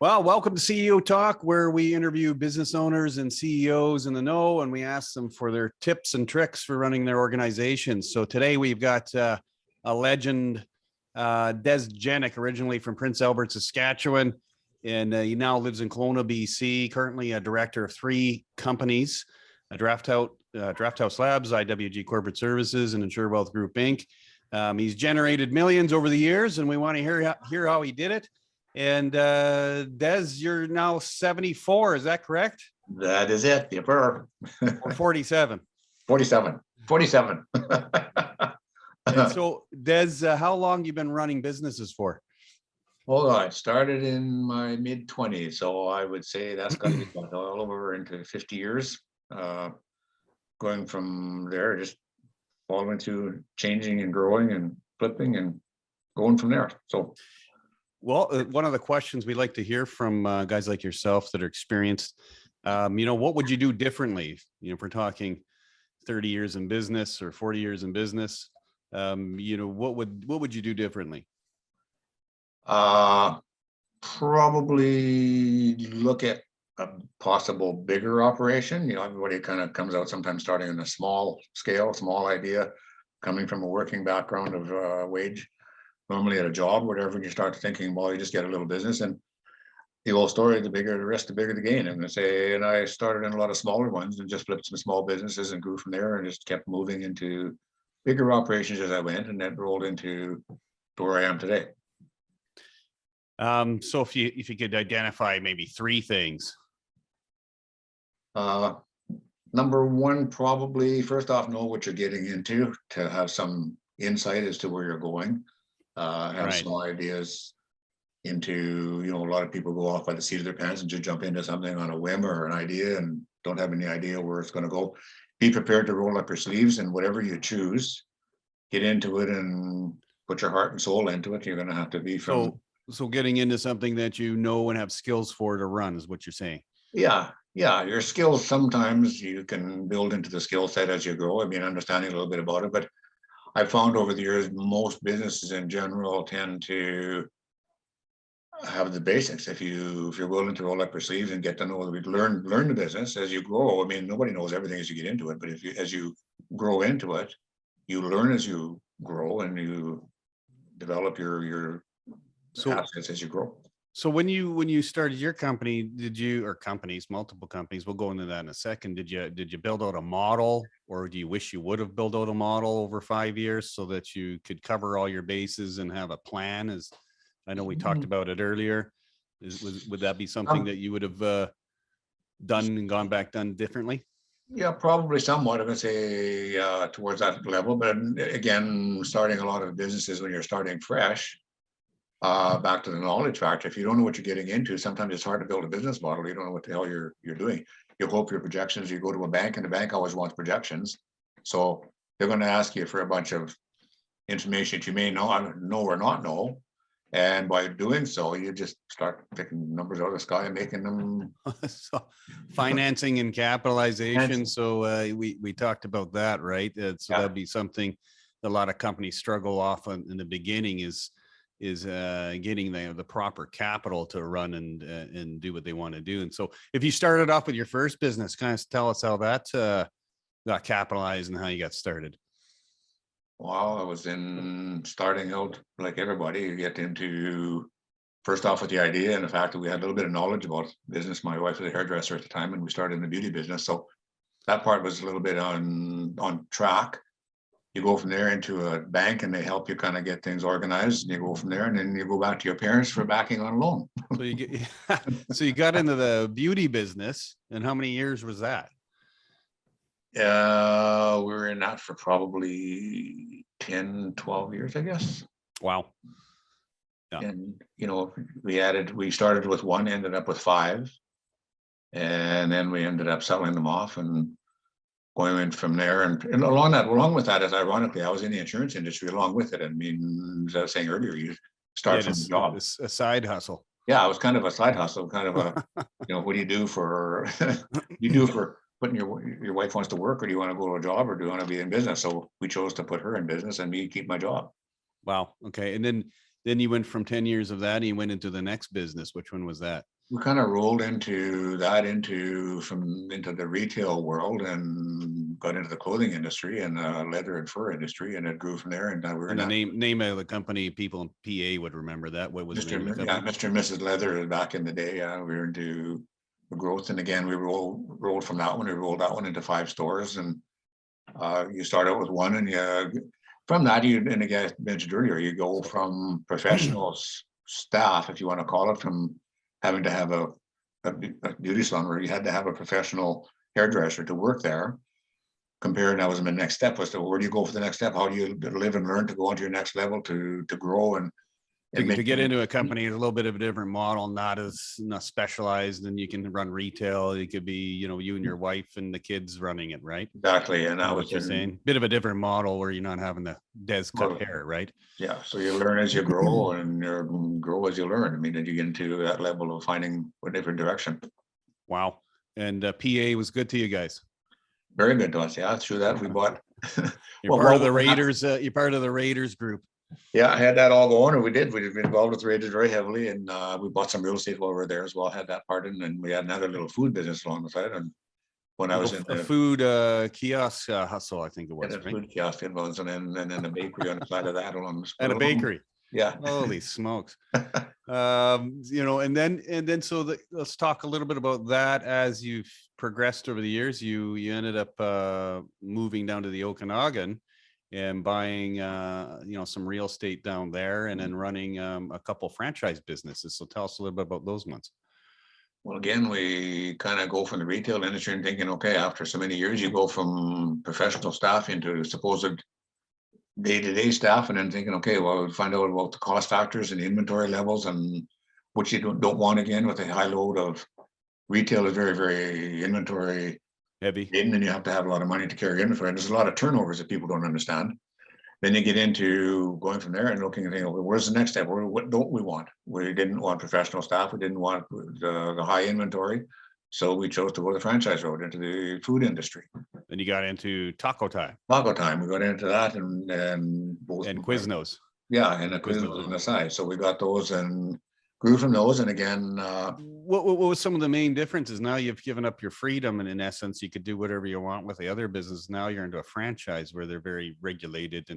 Well, welcome to CEO Talk, where we interview business owners and CEOs in the know, and we ask them for their tips and tricks for running their organizations. So today we've got a legend, Des Jenic, originally from Prince Albert, Saskatchewan, and he now lives in Kelowna, BC, currently a director of 3 companies, Draft House Labs, IWG Corporate Services, and Insure Wealth Group Inc. He's generated millions over the years, and we want to hear how he did it. And Des, you're now 74. Is that correct? That is it. Yep. Or 47. 47. And so, Des, how long you been running businesses for? Hold on. I started in my mid-20s, so I would say that's going to be all over into 50 years. Going from there, just following through, changing and growing and flipping and going from there. So. Well, one of the questions we like to hear from guys like yourself that are experienced, what would you do differently? If we're talking 30 years in business or 40 years in business, what would you do differently? Probably look at a possible bigger operation. Everybody kind of comes out sometimes starting in a small scale, small idea, coming from a working background of wage. Normally at a job, whatever, and you start thinking, well, you just get a little business, and the old story, the bigger the risk, the bigger the gain. And I started in a lot of smaller ones and just flipped some small businesses and grew from there and just kept moving into bigger operations as I went, and then rolled into where I am today. So if you could identify maybe 3 things. Number one, probably first off, know what you're getting into to have some insight as to where you're going. Have Right. Small ideas into, a lot of people go off by the seat of their pants and just jump into something on a whim or an idea and don't have any idea where it's going to go. Be prepared to roll up your sleeves, and whatever you choose, get into it and put your heart and soul into it. You're going to have to be from. So getting into something that you know and have skills for to run is what you're saying. Yeah. Your skills, sometimes you can build into the skill set as you grow. Understanding a little bit about it, but I found over the years, most businesses in general tend to have the basics. If you're willing to roll up your sleeves and get to know, learn the business as you grow. Nobody knows everything as you get into it, but as you grow into it, you learn as you grow and you develop your assets as you grow. So when you started your company, multiple companies, we'll go into that in a second. Did you build out a model, or do you wish you would have built out a model over 5 years so that you could cover all your bases and have a plan? As I know we talked about it earlier, would that be something that you would have done and done differently? Yeah, probably somewhat. I'm going to say towards that level, but again, starting a lot of businesses when you're starting fresh. Back to the knowledge factor. If you don't know what you're getting into, sometimes it's hard to build a business model. You don't know what the hell you're doing. You hope your projections. You go to a bank, and the bank always wants projections, so they're going to ask you for a bunch of information that you may know or not know. And by doing so, you just start picking numbers out of the sky and making them. So financing and capitalization. So we talked about that, right? That'd be something a lot of companies struggle off on in the beginning is getting the proper capital to run and do what they want to do. And so if you started off with your first business, kind of tell us how that got capitalized and how you got started. Well, I was starting out like everybody. You get into first off with the idea and the fact that we had a little bit of knowledge about business. My wife was a hairdresser at the time, and we started in the beauty business. So that part was a little bit on track. You go from there into a bank, and they help you kind of get things organized, and you go from there, and then you go back to your parents for backing on a loan. So you got into the beauty business, and how many years was that? We were in that for probably 10, 12 years, I guess. Wow. Yeah. And, we started with 1, ended up with 5. And then we ended up selling them off and going in from there. And along with that, as ironically, I was in the insurance industry along with it. As I was saying earlier, you start from the job. It's a side hustle. Yeah, it was kind of a side hustle, kind of a, what do you do for, putting your wife wants to work, or do you want to go to a job, or do you want to be in business? So we chose to put her in business and me keep my job. Wow. Okay. And then you went from 10 years of that and you went into the next business. Which one was that? we kind of rolled into the retail world and got into the clothing industry and leather and fur industry, and it grew from there. And we're And the name of the company, people in PA would remember that. What was the name of the company? Mr. and Mrs. Leather back in the day. We were into the growth, and again we rolled from that one. We rolled that one into 5 stores, and you start out with one, and from that and again I mentioned earlier, you go from professional staff, if you want to call it, from having to have a beauty salon where you had to have a professional hairdresser to work there. Compared, that was my next step, was to where do you go for the next step? How do you live and learn to go on to your next level to grow and to get into a company is a little bit of a different model, not specialized, and you can run retail. It could be, you and your wife and the kids running it, right? Exactly. And that was what you're saying. Bit of a different model where you're not having the Des cut hair, right? Yeah. So you learn as you grow, and you grow as you learn. I mean, then you get into that level of finding a different direction. Wow. And PA was good to you guys. Very good to us. Yeah. Through that we bought. You're part of the Raiders. You're part of the Raiders group. Yeah, I had that all going, and we did. We've been involved with Raiders very heavily, and we bought some real estate while we were there as well. Had that part in, and we had another little food business along the side. And when I was in a food kiosk hustle, I think it was. Right? Food kiosk it was, and then a bakery on the side of that along the and a bakery. Yeah. Holy smokes. And then let's talk a little bit about that. As you've progressed over the years, you ended up moving down to the Okanagan and buying some real estate down there, and then running a couple franchise businesses. So tell us a little bit about those ones. Well, again, we kind of go from the retail industry and thinking, okay, after so many years, you go from professional staff into supposed day-to-day staff, and then thinking, okay, well, we'll find out about the cost factors and the inventory levels, and which you don't want again with a high load of retail is very, very inventory heavy, and then you have to have a lot of money to carry inventory, and there's a lot of turnovers that people don't understand. Then you get into going from there and looking and thinking, okay, where's the next step? What don't we want? We didn't want professional staff. We didn't want the high inventory. So we chose to go the franchise road into the food industry. Then you got into Taco Time. Taco Time. We got into that and Quiznos. Yeah, and a Quiznos on the side. So we got those and grew from those. And again, what was some of the main differences? Now you've given up your freedom, and in essence, you could do whatever you want with the other business. Now you're into a franchise where they're very regulated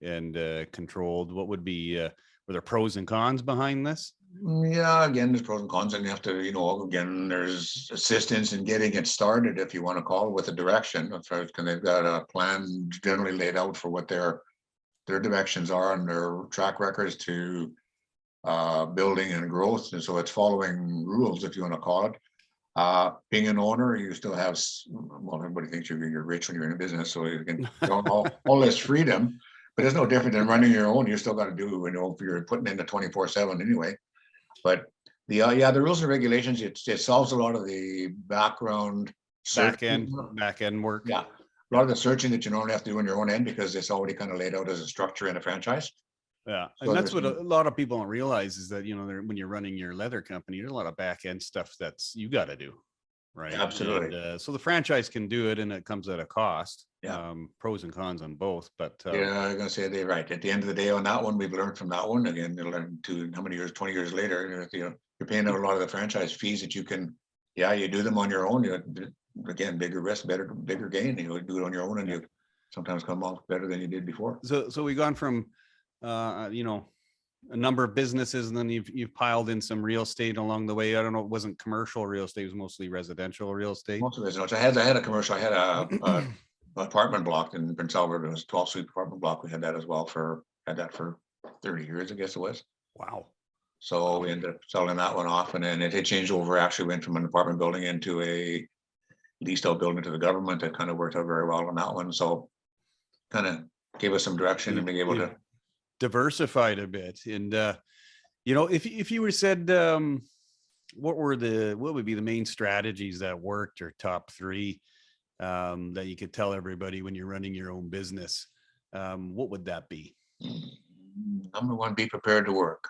and controlled. What would be were there pros and cons behind this? Yeah, again, there's pros and cons, and you have to, again, there's assistance in getting it started, if you want to call it, with a direction. Because they've got a plan generally laid out for what their directions are and their track records to building and growth, and so it's following rules, if you want to call it. Being an owner, you still have, well, everybody thinks you're rich when you're in a business, so you can all this freedom, but it's no different than running your own. You still got to do, if you're putting in the 24/7 anyway. But the rules and regulations, it solves a lot of the back end work. Yeah, a lot of the searching that you normally have to do on your own end, because it's already kind of laid out as a structure in a franchise. Yeah, so and that's what a lot of people don't realize is that when you're running your leather company, there's a lot of back end stuff that's you got to do, right? Absolutely. And, so the franchise can do it, and it comes at a cost. Yeah. Pros and cons on both, but yeah, I'm gonna say they're right. At the end of the day, on that one, we've learned from that one. Again, you learn how many years, 20 years later, you're paying out a lot of the franchise fees that you can. Yeah, you do them on your own. Again, bigger risk, bigger gain. You do it on your own, and you sometimes come off better than you did before. So we've gone from a number of businesses, and then you've piled in some real estate along the way. I don't know, it wasn't commercial real estate, it was mostly residential real estate. Most of residential. I had a commercial. I had a apartment block in Prince Albert. It was 12-suite apartment block. We had that as well for 30 years, I guess it was. Wow. So we ended up selling that one off, and then it had changed over. Actually went from an apartment building into a leased out building to the government. That kind of worked out very well on that one. So kind of gave us some direction and being able to diversified a bit. And if you were said what would be the main strategies that worked, or top 3 that you could tell everybody when you're running your own business, what would that be? Number 1, be prepared to work.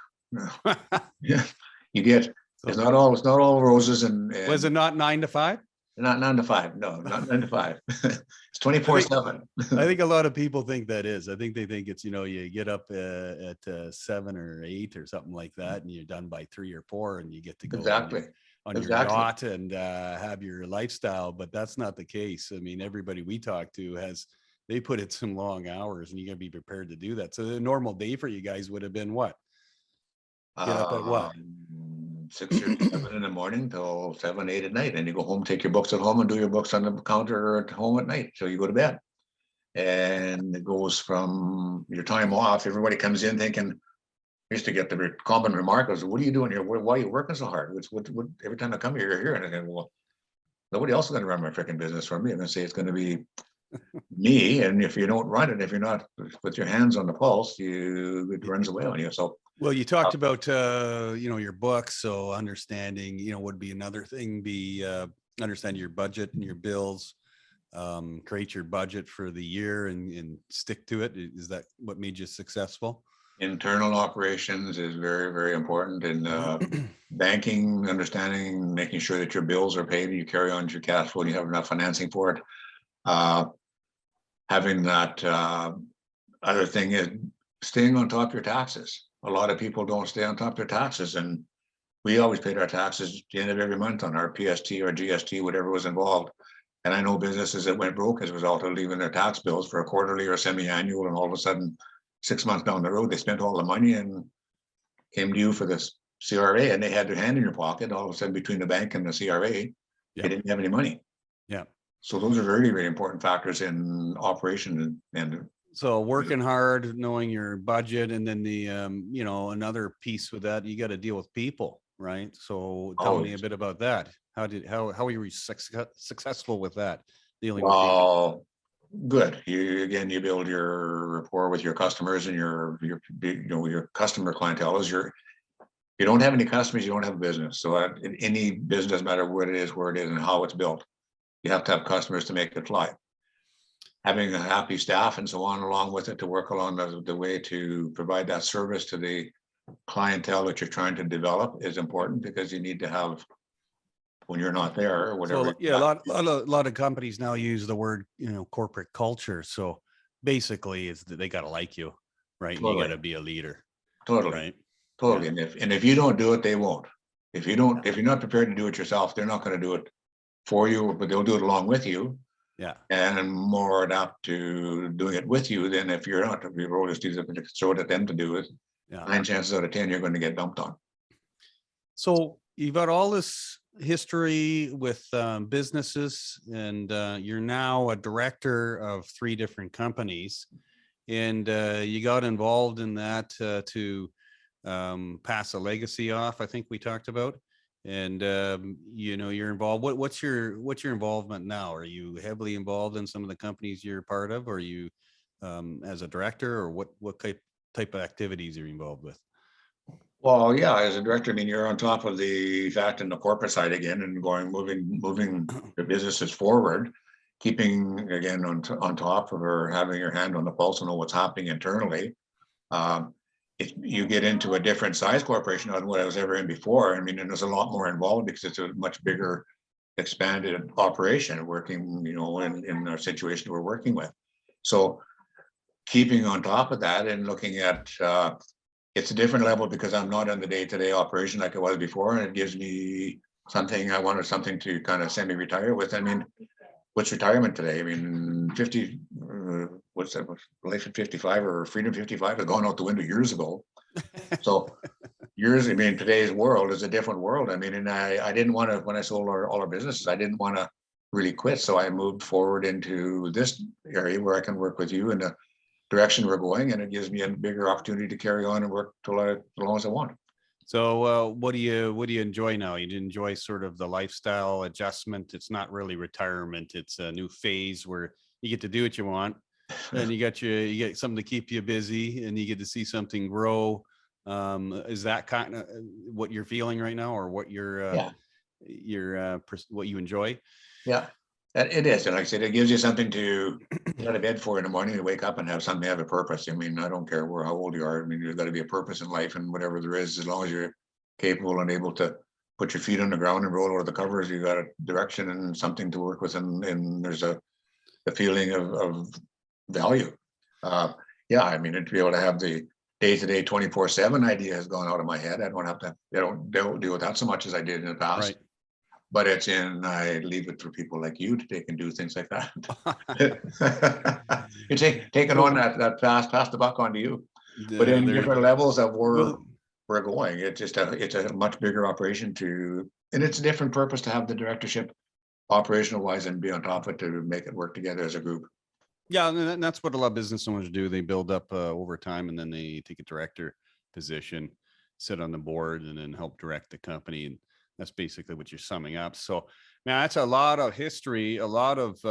Yeah, you get it's not all roses and was it not 9 to 5? Not 9 to 5. No, not 9 to 5. It's 24/7. I think a lot of people think that is. I think they think it's, you get up at 7 or 8 or something like that, and you're done by 3 or 4, and you get to go Exactly. on your Exactly. yacht and have your lifestyle. But that's not the case. I mean, everybody we talk to they put in some long hours, and you got to be prepared to do that. So the normal day for you guys would have been what? Get up at what? 6 or 7 in the morning till 7, 8 at night. And you go home, take your books at home and do your books on the counter at home at night till you go to bed. And it goes from your time off. Everybody comes in thinking, I used to get the common remark was, what are you doing here? Why are you working so hard? What, every time I come here, you're here. And I go, well, nobody else is going to run my freaking business for me. I'm going to say it's going to be me. And if you don't run it, if you're not with your hands on the pulse, it runs away on you. So, well, you talked about, your books. So understanding, would be another thing, understand your budget and your bills, create your budget for the year and stick to it. Is that what made you successful? internal operations is very, very important in banking, understanding, making sure that your bills are paid and you carry on your cash flow and you have enough financing for it. Having that other thing is staying on top of your taxes. A lot of people don't stay on top of their taxes, and we always paid our taxes at the end of every month on our PST or GST, whatever was involved. And I know businesses that went broke as a result of leaving their tax bills for a quarterly or semi-annual, and all of a sudden 6 months down the road, they spent all the money and came due for this CRA, and they had their hand in your pocket. All of a sudden, between the bank and the CRA, they didn't have any money. Yeah. So those are very, very important factors in operation. And so working hard, knowing your budget, and then the, another piece with that, you got to deal with people, right? So tell me a bit about that. How were you successful with that? Dealing with people? Good. You build your rapport with your customers and your customer clientele. You don't have any customers, you don't have a business. So in any business, no matter what it is, where it is, and how it's built, you have to have customers to make it fly. Having a happy staff and so on along with it to work along the way to provide that service to the clientele that you're trying to develop is important, because you need to have, when you're not there or whatever. So, yeah, a lot of companies now use the word, corporate culture. So basically it's that they got to like you, right? Totally. You got to be a leader. Totally. Right. Totally. Yeah. And if you don't do it, they won't. If you're not prepared to do it yourself, they're not going to do it for you, but they'll do it along with you. Yeah. And more adapt to doing it with you than if you're not. If you roll your sleeves up and throw it at them to do it, 9 chances out of 10 you're going to get dumped on. So you've got all this history with businesses, and you're now a director of 3 different companies, and you got involved in that to pass a legacy off, I think we talked about. And you're involved. What's your involvement now? Are you heavily involved in some of the companies you're part of? Or are you as a director, or what type of activities are you involved with? Well, yeah, as a director, I mean, you're on top of the fact in the corporate side again, and moving the businesses forward, keeping again on top of, or having your hand on the pulse and know what's happening internally. If you get into a different size corporation than what I was ever in before, I mean, and there's a lot more involved because it's a much bigger, expanded operation working, in our situation we're working with. So keeping on top of that and looking at, it's a different level because I'm not in the day-to-day operation like I was before, and it gives me something. I wanted something to kind of semi-retire with. I mean, what's retirement today? I mean, 50, what's that? Life at 55 or freedom 55 has gone out the window years ago. So today's world is a different world. I mean, and I didn't want to, when I sold all our businesses, I didn't want to really quit. So I moved forward into this area where I can work with you in the direction we're going, and it gives me a bigger opportunity to carry on and work as long as I want. So what do you enjoy now? You enjoy sort of the lifestyle adjustment. It's not really retirement. It's a new phase where you get to do what you want, and you get something to keep you busy, and you get to see something grow. Is that kind of what you're feeling right now, or what what you enjoy? Yeah, it is. And like I said, it gives you something to get out of bed for in the morning, to wake up and have something, have a purpose. I mean, I don't care how old you are. I mean, there's got to be a purpose in life, and whatever there is, as long as you're capable and able to put your feet on the ground and roll over the covers. You got a direction and something to work with, and there's a feeling of value. Yeah, I mean, to be able to have the day-to-day 24/7 idea has gone out of my head. I don't have to, I don't deal with that so much as I did in the past. Right. But I leave it for people like you to take and do things like that. You take it on that pass the buck on to you. But in different levels of where we're going, it's a much bigger operation and it's a different purpose to have the directorship operational wise and be on top of it to make it work together as a group. Yeah, and that's what a lot of business owners do. They build up over time, and then they take a director position, sit on the board, and then help direct the company. And that's basically what you're summing up. So, man, that's a lot of history, a lot of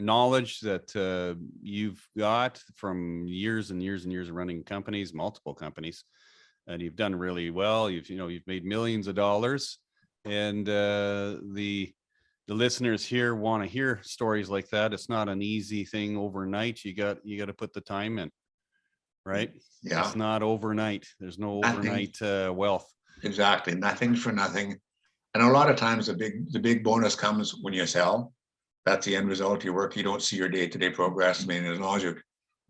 knowledge that you've got from years and years and years of running companies, multiple companies, and you've done really well. You've made millions of dollars, and the listeners here want to hear stories like that. It's not an easy thing overnight. You got to put the time in, right? Yeah. It's not overnight. There's no overnight wealth. Exactly. Nothing's for nothing. And a lot of times the big bonus comes when you sell. That's the end result of your work. You don't see your day-to-day progress. I mean, as long as you're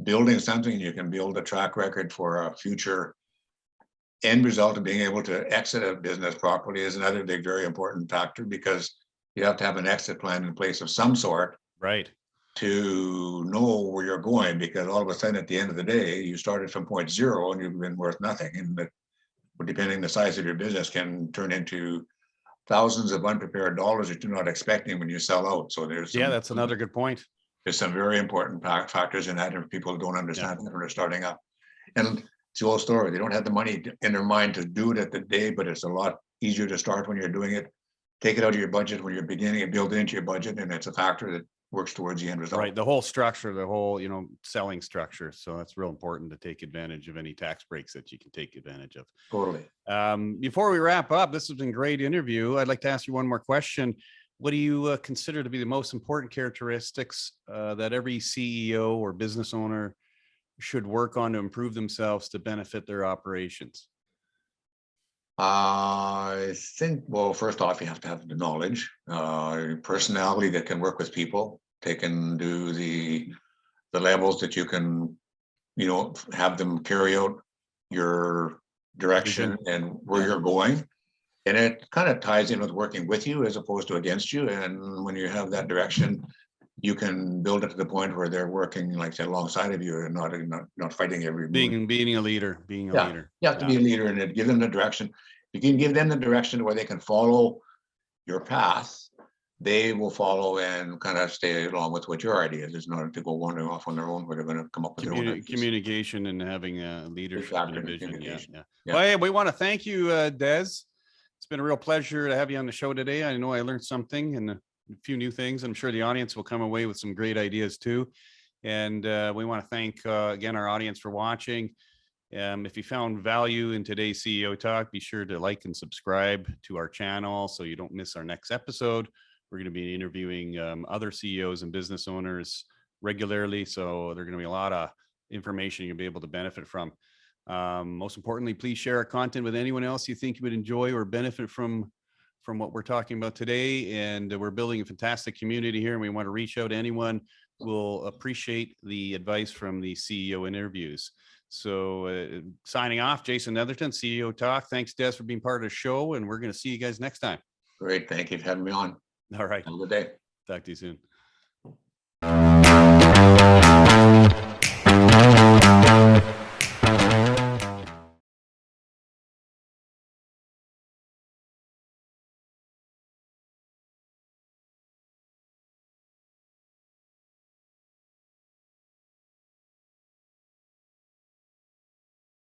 building something, you can build a track record for a future end result of being able to exit a business properly is another big, very important factor, because you have to have an exit plan in place of some sort, right, to know where you're going, because all of a sudden at the end of the day, you started from point zero and you've been worth nothing. And that, depending on the size of your business, can turn into thousands of unprepared dollars that you're not expecting when you sell out. So that's another good point. There's some very important factors in that, and people don't understand that when they're starting up. And it's the old story. They don't have the money in their mind to do it at the day, but it's a lot easier to start when you're doing it. Take it out of your budget when you're beginning and build it into your budget, and it's a factor that works towards the end result. Right, the whole structure, the whole selling structure. So that's real important to take advantage of any tax breaks that you can take advantage of. Totally. Before we wrap up, this has been a great interview. I'd like to ask you one more question. What do you consider to be the most important characteristics that every CEO or business owner should work on to improve themselves to benefit their operations? I think, well, first off, you have to have the knowledge, personality that can work with people. They can do the levels that you can, have them carry out your direction and where you're going. And it kind of ties in with working with you as opposed to against you. And when you have that direction, you can build it to the point where they're working, like I said, alongside of you and not fighting every move. Being a leader, leader. You have to be a leader and give them the direction. You can give them the direction where they can follow your path. They will follow and kind of stay along with what your idea is. It's not to go wandering off on their own, where they're going to come up with their own ideas. Communication and having a leadership and a vision. Yeah. Yeah. Well, hey, we want to thank you, Des. It's been a real pleasure to have you on the show today. I know I learned something and a few new things. I'm sure the audience will come away with some great ideas too. And we want to thank again our audience for watching. If you found value in today's CEO Talk, be sure to like and subscribe to our channel so you don't miss our next episode. We're going to be interviewing other CEOs and business owners regularly. So there's going to be a lot of information you'll be able to benefit from. Most importantly, please share our content with anyone else you think you would enjoy or benefit from what we're talking about today. And we're building a fantastic community here, and we want to reach out to anyone who will appreciate the advice from the CEO interviews. So signing off, Jason Netherton, CEO Talk. Thanks, Des, for being part of the show, and we're going to see you guys next time. Great. Thank you for having me on. All right. Have a good day. Talk to you soon.